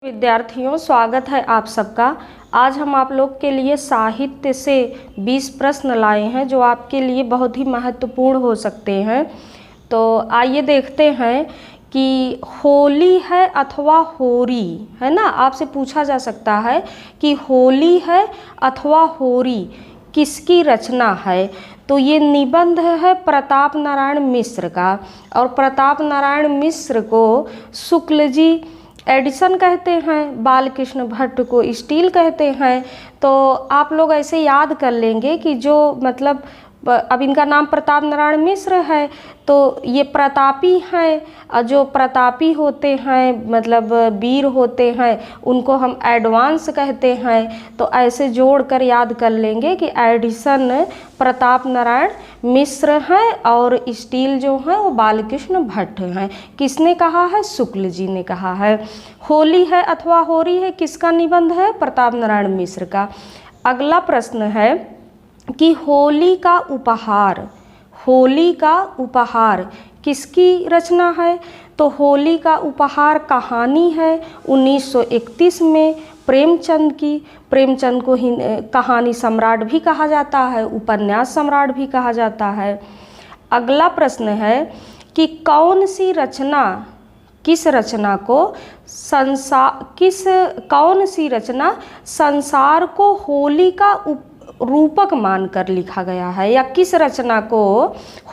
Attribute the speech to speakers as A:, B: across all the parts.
A: विद्यार्थियों, स्वागत है आप सबका। आज हम आप लोग के लिए साहित्य से 20 प्रश्न लाए हैं जो आपके लिए बहुत ही महत्वपूर्ण हो सकते हैं। तो आइए देखते हैं कि होली है अथवा होरी है ना, आपसे पूछा जा सकता है कि होली है अथवा होरी किसकी रचना है। तो ये निबंध है प्रताप नारायण मिश्र का, और प्रताप नारायण मिश्र को शुक्ल जी एडिसन कहते हैं, बालकृष्ण भट्ट को स्टील कहते हैं। तो आप लोग ऐसे याद कर लेंगे कि जो मतलब अब इनका नाम प्रताप नारायण मिश्र है तो ये प्रतापी हैं, जो प्रतापी होते हैं मतलब वीर होते हैं उनको हम एडवांस कहते हैं। तो ऐसे जोड़कर याद कर लेंगे कि एडिसन प्रताप नारायण मिश्र हैं और स्टील जो हैं वो बालकृष्ण भट्ट हैं। किसने कहा है? शुक्ल जी ने कहा है। होली है अथवा होरी है किसका निबंध है? प्रताप नारायण मिश्र का। अगला प्रश्न है कि होली का उपहार, होली का उपहार किसकी रचना है? तो होली का उपहार कहानी है 1931 में प्रेमचंद की। प्रेमचंद को कहानी सम्राट भी कहा जाता है, उपन्यास सम्राट भी कहा जाता है। अगला प्रश्न है कि कौन सी रचना, किस रचना को कौन सी रचना संसार को होली का रूपक मानकर लिखा गया है, या किस रचना को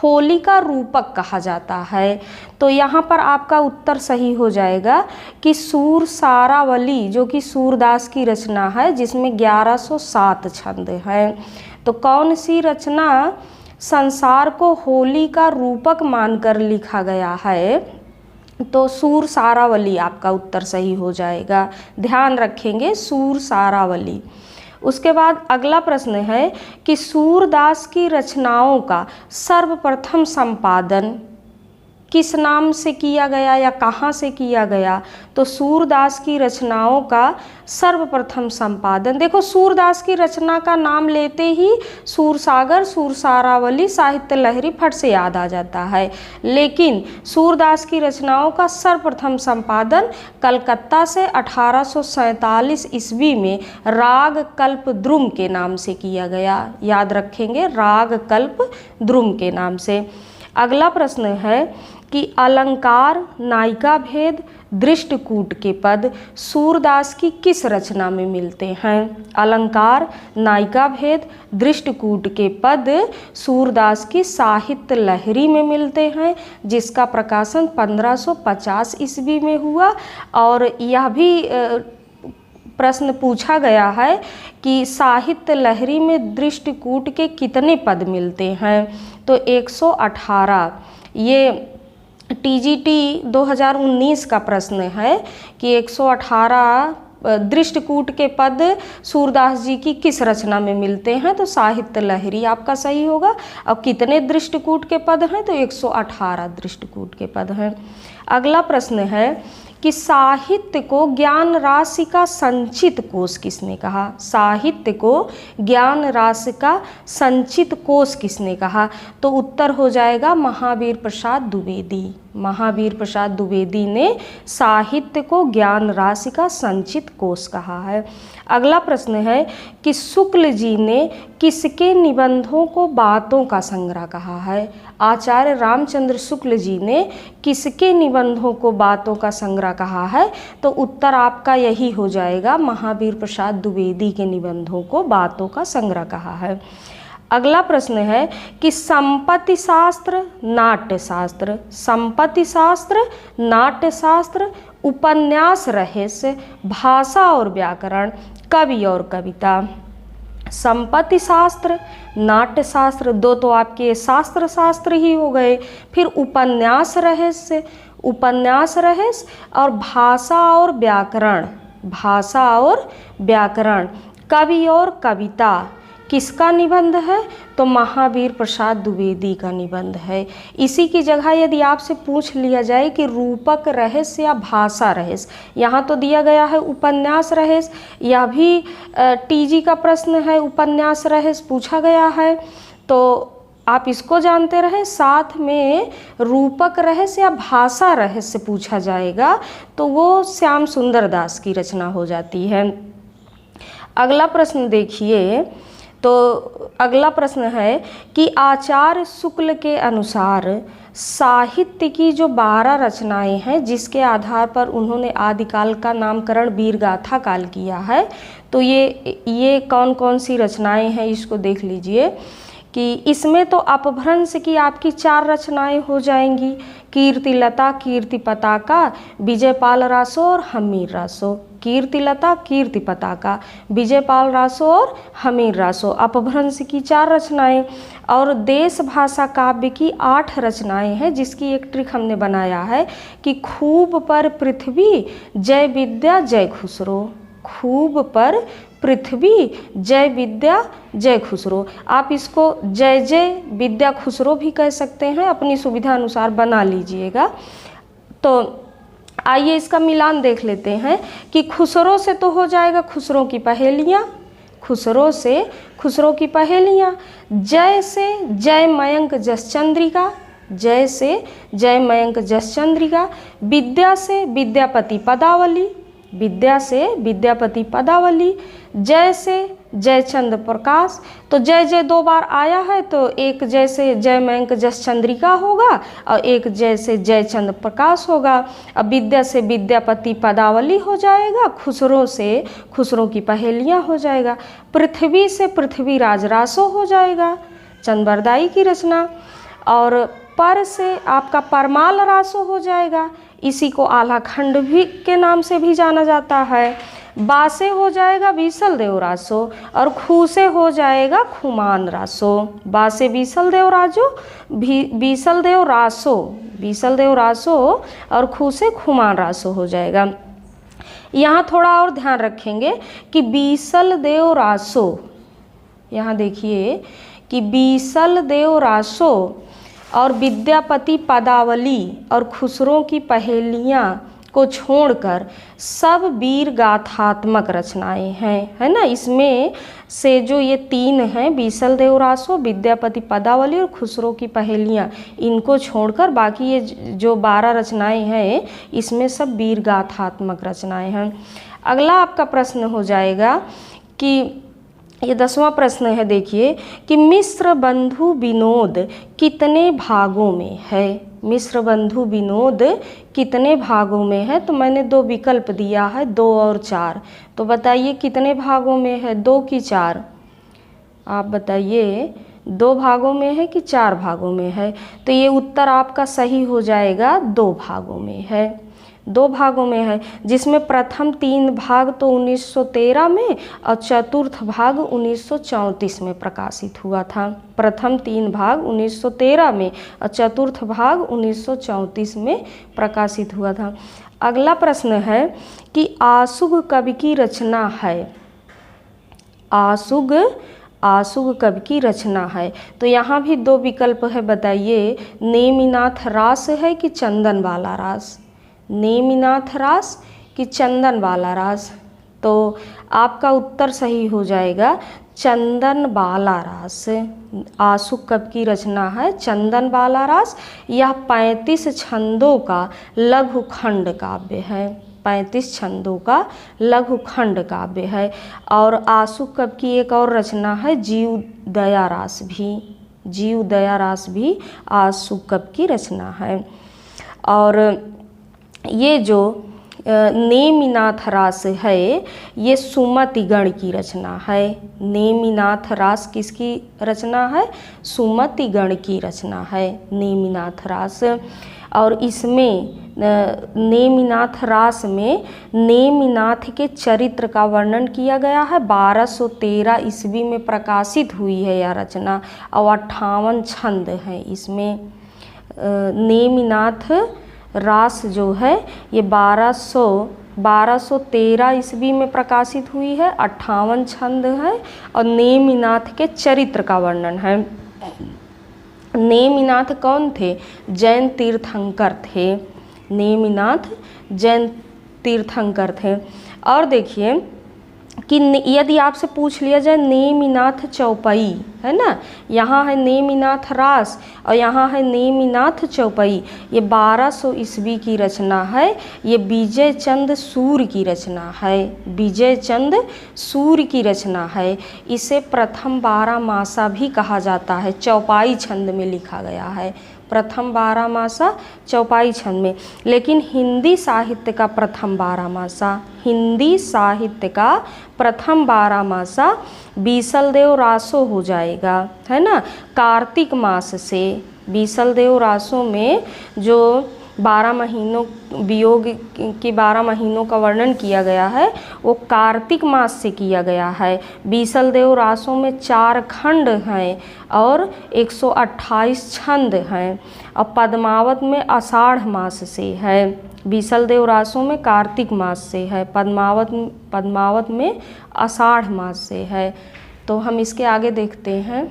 A: होली का रूपक कहा जाता है? तो यहाँ पर आपका उत्तर सही हो जाएगा कि सूरसारावली, जो कि सूरदास की रचना है जिसमें 1107 छंद हैं। तो कौन सी रचना संसार को होली का रूपक मानकर लिखा गया है? तो सूरसारावली आपका उत्तर सही हो जाएगा। ध्यान रखेंगे, सूरसारावली। उसके बाद अगला प्रश्न है कि सूरदास की रचनाओं का सर्वप्रथम संपादन किस नाम से किया गया या कहाँ से किया गया? तो सूरदास की रचनाओं का सर्वप्रथम संपादन, देखो सूरदास की रचना का नाम लेते ही सूरसागर, सूरसारावली, साहित्य लहरी फट से याद आ जाता है। लेकिन सूरदास की रचनाओं का सर्वप्रथम संपादन कलकत्ता से 1847 ईस्वी में राग कल्प द्रुम के नाम से किया गया। याद रखेंगे, राग कल्प द्रुम के नाम से। अगला प्रश्न है कि अलंकार, नायिका भेद, दृष्टकूट के पद सूरदास की किस रचना में मिलते हैं? अलंकार, नायिका भेद, दृष्टकूट के पद सूरदास की साहित्य लहरी में मिलते हैं, जिसका प्रकाशन 1550 ईस्वी में हुआ। और यह भी प्रश्न पूछा गया है कि साहित्य लहरी में दृष्टकूट के कितने पद मिलते हैं? तो 118। ये टीजीटी 2019 का प्रश्न है कि 118 दृष्टकूट के पद सूरदास जी की किस रचना में मिलते हैं? तो साहित्य लहरी आपका सही होगा। अब कितने दृष्टकूट के पद हैं? तो 118 दृष्टकूट के पद हैं। अगला प्रश्न है कि साहित्य को ज्ञान राशि का संचित कोश किसने कहा? साहित्य को ज्ञान राशि का संचित कोश किसने कहा? तो उत्तर हो जाएगा महावीर प्रसाद द्विवेदी। महावीर प्रसाद द्विवेदी ने साहित्य को ज्ञान राशि का संचित कोश कहा है। अगला प्रश्न है कि शुक्ल जी ने किसके निबंधों को बातों का संग्रह कहा है? आचार्य रामचंद्र शुक्ल जी ने किसके निबंधों को बातों का संग्रह कहा है? तो उत्तर आपका यही हो जाएगा, महावीर प्रसाद द्विवेदी के निबंधों को बातों का संग्रह कहा है। अगला प्रश्न है कि संपत्ति शास्त्र, नाट्य शास्त्र, संपत्ति शास्त्र, नाट्य शास्त्र, उपन्यास रहस्य, भाषा और व्याकरण, कवि और कविता। संपत्ति शास्त्र, नाट्य शास्त्र, दो तो आपके शास्त्र ही हो गए। फिर उपन्यास रहस्य, उपन्यास रहस्य, और भाषा और व्याकरण, भाषा और व्याकरण, कवि और कविता किसका निबंध है? तो महावीर प्रसाद द्विवेदी का निबंध है। इसी की जगह यदि आपसे पूछ लिया जाए कि रूपक रहस्य या भाषा रहस्य, यहाँ तो दिया गया है उपन्यास रहस्य, यह भी टीजी का प्रश्न है, उपन्यास रहस्य पूछा गया है। तो आप इसको जानते रहे, साथ में रूपक रहस्य या भाषा रहस्य पूछा जाएगा तो वो श्याम सुंदर दास की रचना हो जाती है। अगला प्रश्न देखिए, तो अगला प्रश्न है कि आचार्य शुक्ल के अनुसार साहित्य की जो 12 रचनाएं हैं जिसके आधार पर उन्होंने आदिकाल का नामकरण वीरगाथा काल किया है, तो ये कौन कौन सी रचनाएं हैं इसको देख लीजिए कि इसमें तो अपभ्रंश की आपकी 4 रचनाएं हो जाएंगी, कीर्तिलता, कीर्ति पताका, विजयपाल रासो और हमीर रासो। कीर्तिलता, कीर्ति पताका, विजयपाल रासो और हमीर रासो अपभ्रंश की 4 रचनाएं। और देश भाषा काव्य की 8 रचनाएं हैं जिसकी एक ट्रिक हमने बनाया है कि खूब पर पृथ्वी, जय विद्या, जय खुसरो। खूब पर पृथ्वी, जय विद्या, जय खुसरो। आप इसको जय जय विद्या खुसरो भी कह सकते हैं, अपनी सुविधा अनुसार बना लीजिएगा। तो आइए इसका मिलान देख लेते हैं कि खुसरो से तो हो जाएगा खुसरो की पहेलियाँ, खुसरो से खुसरो की पहेलियाँ। जय से जय मयंक जस चंद्रिका, जय से जय मयंक जस चंद्रिका। विद्या से विद्यापति पदावली, विद्या से विद्यापति पदावली। जय से जयचंद प्रकाश, तो जय जय 2 बार आया है तो एक जय से जय मयंक जस चंद्रिका होगा और एक जय से जयचंद प्रकाश होगा। अब विद्या से विद्यापति पदावली हो जाएगा, खुसरो से खुसरो की पहेलियाँ हो जाएगा। पृथ्वी से पृथ्वीराज रासो हो जाएगा, चंद्रबरदाई की रचना। और पर से आपका परमाल रासो हो जाएगा, इसी को आलाखंड भी के नाम से भी जाना जाता है। बा से हो जाएगा बीसल देव रासो और खू से हो जाएगा खुमान रासो। बा से बीसल देव राजो, बीसल देव रासो, बीसल देव रासो और खू से खुमान रासो हो जाएगा। यहाँ थोड़ा और ध्यान रखेंगे कि बीसल देव रासो, यहाँ देखिए कि बीसल देव रासो और विद्यापति पदावली और खुसरो की पहेलियाँ को छोड़कर सब वीर गाथात्मक रचनाएं हैं, है ना। इसमें से जो ये 3 हैं, बीसल देव रासो, विद्यापति पदावली और खुसरो की पहेलियाँ, इनको छोड़कर बाकी ये जो 12 रचनाएं हैं इसमें सब वीर गाथात्मक रचनाएं हैं। अगला आपका प्रश्न हो जाएगा कि ये 10वां प्रश्न है, देखिए कि मिश्र बंधु विनोद कितने भागों में है। मिश्र बंधु विनोद कितने भागों में है, तो मैंने 2 विकल्प दिया है, 2 और 4। तो बताइए कितने भागों में है, 2 की 4? आप बताइए 2 भागों में है कि 4 भागों में है। तो ये उत्तर आपका सही हो जाएगा, 2 भागों में है, 2 भागों में है, जिसमें प्रथम 3 भाग तो 1913 में और चतुर्थ भाग 1934 में प्रकाशित हुआ था। प्रथम 3 भाग 1913 में और चतुर्थ भाग 1934 में प्रकाशित हुआ था। अगला प्रश्न है कि आशुग कवि की रचना है। आशुग कवि की रचना है, तो यहाँ भी 2 विकल्प है, बताइए नेमिनाथ रास है कि चंदन वाला रास। नेमिनाथ रास कि चंदन वाला रास, तो आपका उत्तर सही हो जाएगा चंदन वाला रास। आशुक कवि की रचना है चंदन वाला रास। यह 35 छंदों का लघुखंड काव्य है, 35 छंदों का लघुखंड काव्य है। और आशुक कवि की एक और रचना है जीव दया रास भी, जीव दया रास भी आशुक कवि की रचना है। और ये जो नेमिनाथ रास है ये सुमति गण की रचना है। नेमिनाथ रास किसकी रचना है? सुमति गण की रचना है नेमिनाथ रास। और इसमें नेमिनाथ रास में नेमिनाथ के चरित्र का वर्णन किया गया है। 1213 ईस्वी में प्रकाशित हुई है यह रचना और 58 छंद हैं इसमें। नेमिनाथ रास जो है ये 1213 ईस्वी में प्रकाशित हुई है, 58 छंद है और नेमिनाथ के चरित्र का वर्णन है। नेमिनाथ कौन थे? जैन तीर्थंकर थे। नेमिनाथ जैन तीर्थंकर थे। और देखिए कि यदि आपसे पूछ लिया जाए नेमिनाथ चौपाई, है ना, यहाँ है नेमिनाथ रास और यहाँ है नेमिनाथ चौपाई, ये 1200 ईस्वी की रचना है। ये विजय चंद सूर्य की रचना है, विजय चंद सूर्य की रचना है। इसे प्रथम 12 मासा भी कहा जाता है, चौपाई छंद में लिखा गया है, प्रथम 12 मासा चौपाई छंद में। लेकिन हिंदी साहित्य का प्रथम 12 मासा, हिंदी साहित्य का प्रथम 12 मासा बीसलदेव रासो हो जाएगा, है ना, कार्तिक मास से। बीसलदेव रासो में जो 12 महीनों, वियोग के 12 महीनों का वर्णन किया गया है वो कार्तिक मास से किया गया है। बीसलदेव रासों में 4 खंड हैं और 128 छंद हैं और पद्मावत में आषाढ़ मास से है। बीसलदेव रासों में कार्तिक मास से है, पद्मावत में आषाढ़ मास से है। तो हम इसके आगे देखते हैं।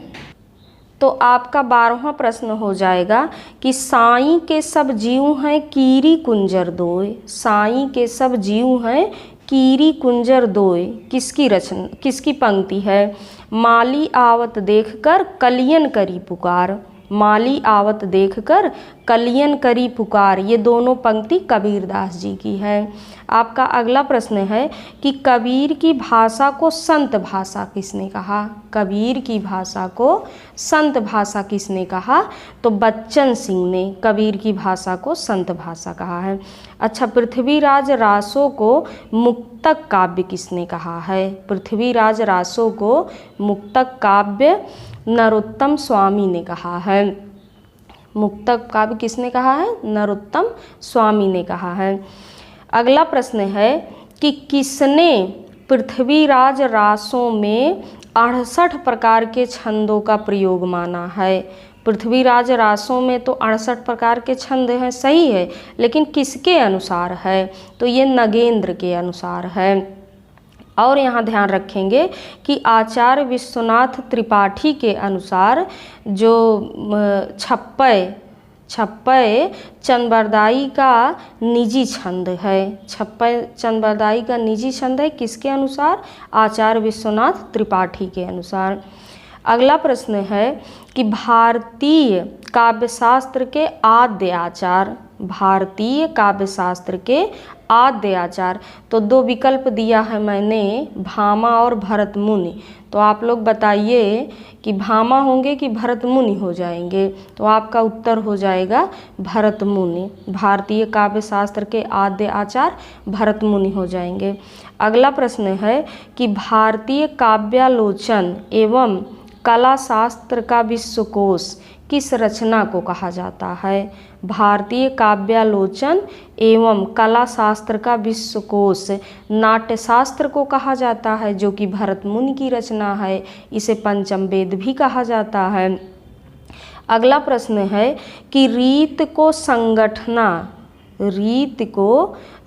A: तो आपका 12वां प्रश्न हो जाएगा कि साईं के सब जीव हैं कीरी कुंजर दोय, साईं के सब जीव हैं कीरी कुंजर दोय किसकी रचना, किसकी पंक्ति है? माली आवत देखकर कलियन करी पुकार, माली आवत देखकर कलियन करी पुकार, ये दोनों पंक्ति कबीरदास जी की है। आपका अगला प्रश्न है कि कबीर की भाषा को संत भाषा किसने कहा? कबीर की भाषा को संत भाषा किसने कहा? तो बच्चन सिंह ने कबीर की भाषा को संत भाषा कहा है। अच्छा, पृथ्वीराज रासो को मुक्तक काव्य किसने कहा है? पृथ्वीराज रासो को मुक्तक काव्य नरोत्तम स्वामी ने कहा है। मुक्तक काव्य किसने कहा है? नरोत्तम स्वामी ने कहा है। अगला प्रश्न है कि किसने पृथ्वीराज रासों में 68 प्रकार के छंदों का प्रयोग माना है? पृथ्वीराज रासों में तो 68 प्रकार के छंद हैं, सही है, लेकिन किसके अनुसार है? तो ये नगेंद्र के अनुसार है। और यहाँ ध्यान रखेंगे कि आचार्य विश्वनाथ त्रिपाठी के अनुसार जो छप्पय चंद्रबरदाई का निजी छंद है, छप्पय चंद्रबरदाई का निजी छंद है, किसके अनुसार? आचार्य विश्वनाथ त्रिपाठी के अनुसार। अगला प्रश्न है कि भारतीय काव्यशास्त्र के आद्य आचार्य, भारतीय काव्यशास्त्र के आद्य आचार्य, तो 2 विकल्प दिया है मैंने, भामा और भरत मुनि। तो आप लोग बताइए कि भामा होंगे कि भरत मुनि हो जाएंगे? तो आपका उत्तर हो जाएगा भरत मुनि। भारतीय काव्यशास्त्र के आद्य आचार्य भरत मुनि हो जाएंगे। अगला प्रश्न है कि भारतीय काव्यालोचन एवं कला शास्त्र का विश्वकोश किस रचना को कहा जाता है? भारतीय काव्यालोचन एवं कला शास्त्र का विश्वकोश नाट्यशास्त्र को कहा जाता है, जो कि भरत मुनि की रचना है। इसे पंचम वेद भी कहा जाता है। अगला प्रश्न है कि रीत को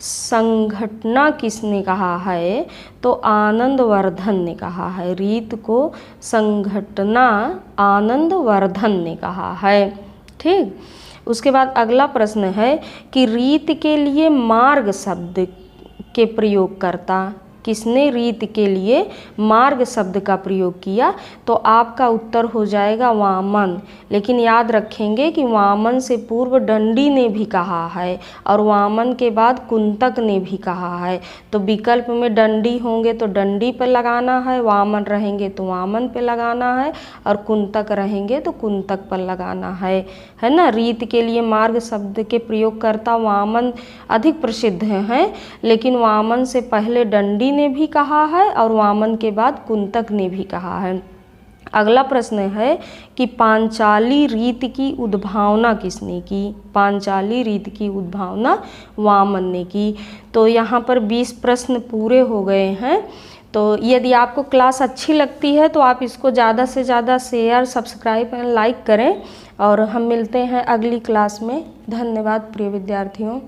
A: संघटना किसने कहा है? तो आनंदवर्धन ने कहा है। रीत को संघटना आनंदवर्धन ने कहा है। ठीक, उसके बाद अगला प्रश्न है कि रीत के लिए मार्ग शब्द के प्रयोगकर्ता, किसने रीत के लिए मार्ग शब्द का प्रयोग किया? तो आपका उत्तर हो जाएगा वामन। लेकिन याद रखेंगे कि वामन से पूर्व दंडी ने भी कहा है और वामन के बाद कुंतक ने भी कहा है। तो विकल्प में दंडी होंगे तो दंडी पर लगाना है, वामन रहेंगे तो वामन पर लगाना है और कुंतक रहेंगे तो कुंतक पर लगाना है ना। रीत के लिए मार्ग शब्द के प्रयोगकर्ता वामन अधिक प्रसिद्ध हैं, लेकिन वामन से पहले दंडी ने भी कहा है और वामन के बाद कुंतक ने भी कहा है। अगला प्रश्न है कि पांचाली रीत की उद्भावना किसने की? पांचाली रीत की उद्भावना वामन ने की। तो यहाँ पर 20 प्रश्न पूरे हो गए हैं। तो यदि आपको क्लास अच्छी लगती है तो आप इसको ज़्यादा से ज़्यादा शेयर, सब्सक्राइब एंड लाइक करें और हम मिलते हैं अगली क्लास में। धन्यवाद प्रिय विद्यार्थियों।